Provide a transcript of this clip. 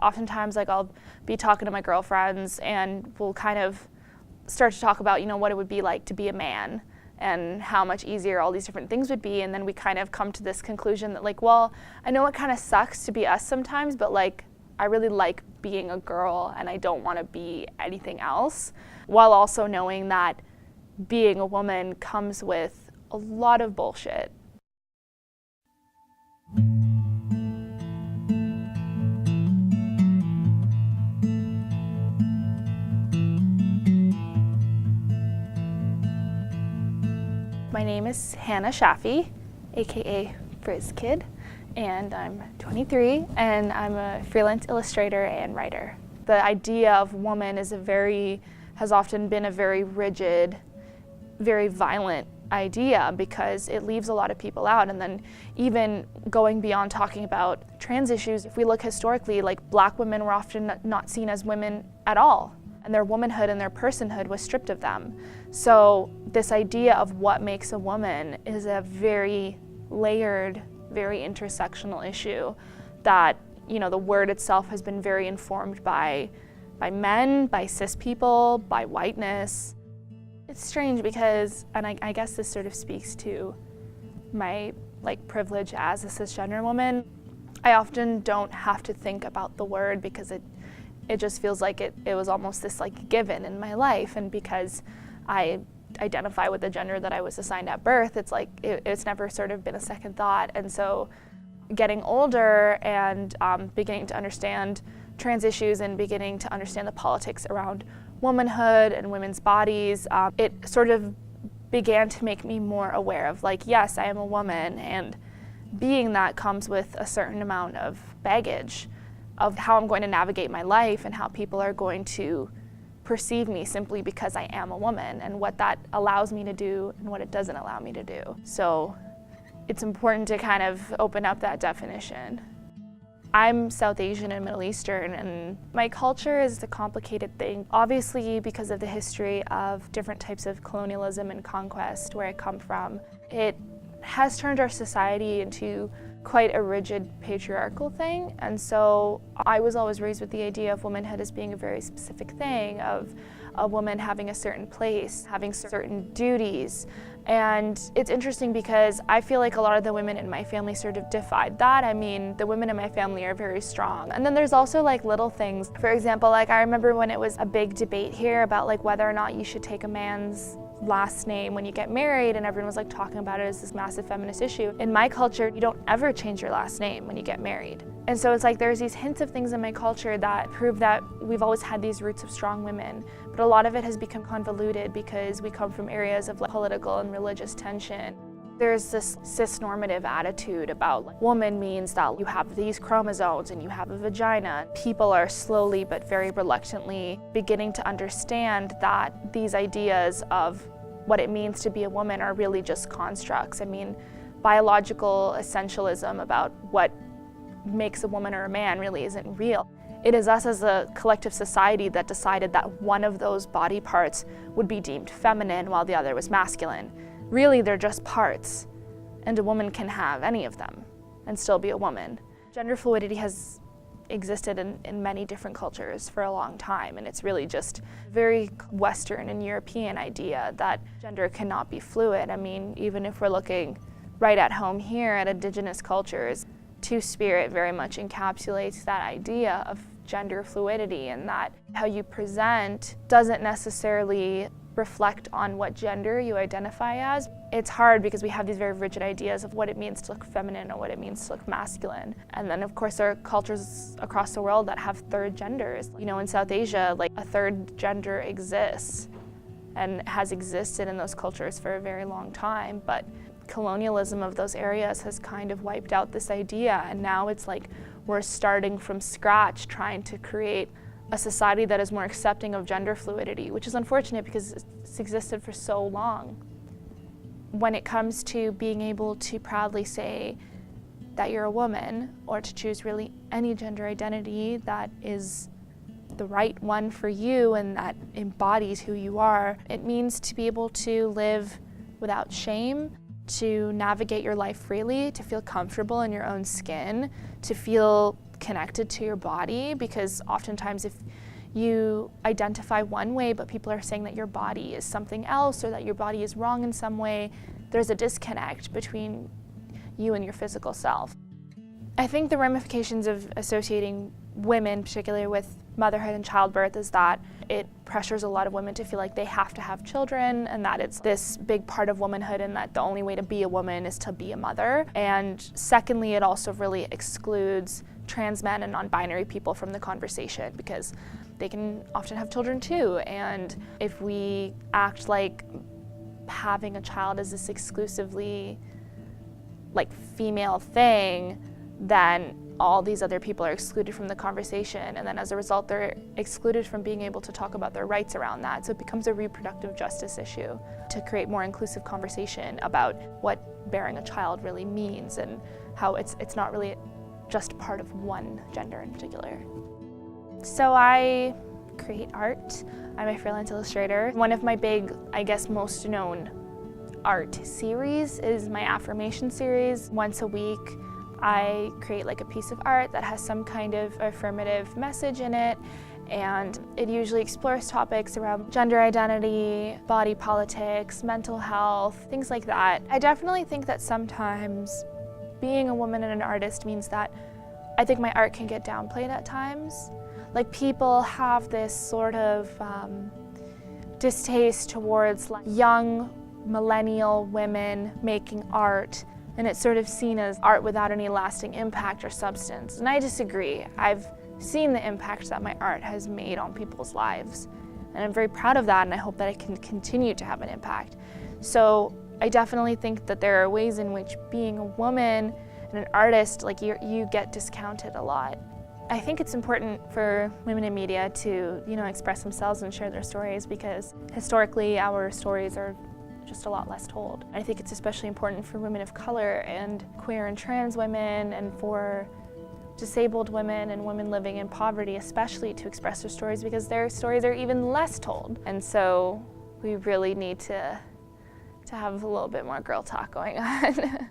Oftentimes, like, I'll be talking to my girlfriends and we'll kind of start to talk about, what it would be like to be a man and how much easier all these different things would be. And then we kind of come to this conclusion that, like, well, I know it kind of sucks to be us sometimes, but like, I really like being a girl and I don't want to be anything else, while also knowing that being a woman comes with a lot of bullshit. My name is Hana Shafi, aka Frizz Kid, and I'm 23 and I'm a freelance illustrator and writer. The idea of woman has often been a very rigid, very violent idea because it leaves a lot of people out. And then even going beyond talking about trans issues, if we look historically, like, Black women were often not seen as women at all, and their womanhood and their personhood was stripped of them. So this idea of what makes a woman is a very layered, very intersectional issue that, the word itself has been very informed by men, by cis people, by whiteness. It's strange because, and I guess this sort of speaks to my privilege as a cisgender woman, I often don't have to think about the word because it just feels like it was almost this given in my life. And because I identify with the gender that I was assigned at birth, it's never sort of been a second thought. And so getting older and beginning to understand trans issues and beginning to understand the politics around womanhood and women's bodies, it sort of began to make me more aware of, yes, I am a woman, and being that comes with a certain amount of baggage of how I'm going to navigate my life and how people are going to perceive me simply because I am a woman, and what that allows me to do and what it doesn't allow me to do. So it's important to kind of open up that definition. I'm South Asian and Middle Eastern, and my culture is a complicated thing. Obviously, because of the history of different types of colonialism and conquest where I come from, it has turned our society into quite a rigid patriarchal thing. And so I was always raised with the idea of womanhood as being a very specific thing, of a woman having a certain place, having certain duties. And it's interesting because I feel like a lot of the women in my family sort of defied that. I mean, the women in my family are very strong. And then there's also little things. For example, I remember when it was a big debate here about whether or not you should take a man's last name when you get married, and everyone was talking about it as this massive feminist issue. In my culture, you don't ever change your last name when you get married. And so it's there's these hints of things in my culture that prove that we've always had these roots of strong women, but a lot of it has become convoluted because we come from areas of political and religious tension. There's this cis-normative attitude about woman means that you have these chromosomes and you have a vagina. People are slowly but very reluctantly beginning to understand that these ideas of what it means to be a woman are really just constructs. I mean, biological essentialism about what makes a woman or a man really isn't real. It is us as a collective society that decided that one of those body parts would be deemed feminine while the other was masculine. Really, they're just parts, and a woman can have any of them and still be a woman. Gender fluidity has existed in many different cultures for a long time, and it's really just a very Western and European idea that gender cannot be fluid. I mean, even if we're looking right at home here at Indigenous cultures, Two-Spirit very much encapsulates that idea of gender fluidity, and that how you present doesn't necessarily reflect on what gender you identify as. It's hard because we have these very rigid ideas of what it means to look feminine or what it means to look masculine. And then of course there are cultures across the world that have third genders. In South Asia, a third gender exists and has existed in those cultures for a very long time, but colonialism of those areas has kind of wiped out this idea, and now it's we're starting from scratch trying to create a society that is more accepting of gender fluidity, which is unfortunate because it's existed for so long. When it comes to being able to proudly say that you're a woman, or to choose really any gender identity that is the right one for you and that embodies who you are, it means to be able to live without shame, to navigate your life freely, to feel comfortable in your own skin, to feel connected to your body, because oftentimes if you identify one way but people are saying that your body is something else or that your body is wrong in some way, there's a disconnect between you and your physical self. I think the ramifications of associating women, particularly with motherhood and childbirth, is that it pressures a lot of women to feel like they have to have children, and that it's this big part of womanhood, and that the only way to be a woman is to be a mother. And secondly, it also really excludes trans men and non-binary people from the conversation, because they can often have children too. And if we act like having a child is this exclusively like female thing, then all these other people are excluded from the conversation, and then as a result they're excluded from being able to talk about their rights around that. So it becomes a reproductive justice issue to create more inclusive conversation about what bearing a child really means, and how it's not really just part of one gender in particular. So I create art. I'm a freelance illustrator. One of my big, I guess most known art series is my affirmation series. Once a week I create like a piece of art that has some kind of affirmative message in it, and it usually explores topics around gender identity, body politics, mental health, things like that. I definitely think that sometimes being a woman and an artist means that I think my art can get downplayed at times. Like, people have this sort of distaste towards like young millennial women making art, and it's sort of seen as art without any lasting impact or substance. And I disagree. I've seen the impact that my art has made on people's lives, and I'm very proud of that, and I hope that it can continue to have an impact. So I definitely think that there are ways in which being a woman and an artist, like you get discounted a lot. I think it's important for women in media to, express themselves and share their stories, because historically our stories are just a lot less told. I think it's especially important for women of color and queer and trans women, and for disabled women and women living in poverty especially, to express their stories, because their stories are even less told. And so we really need to have a little bit more girl talk going on.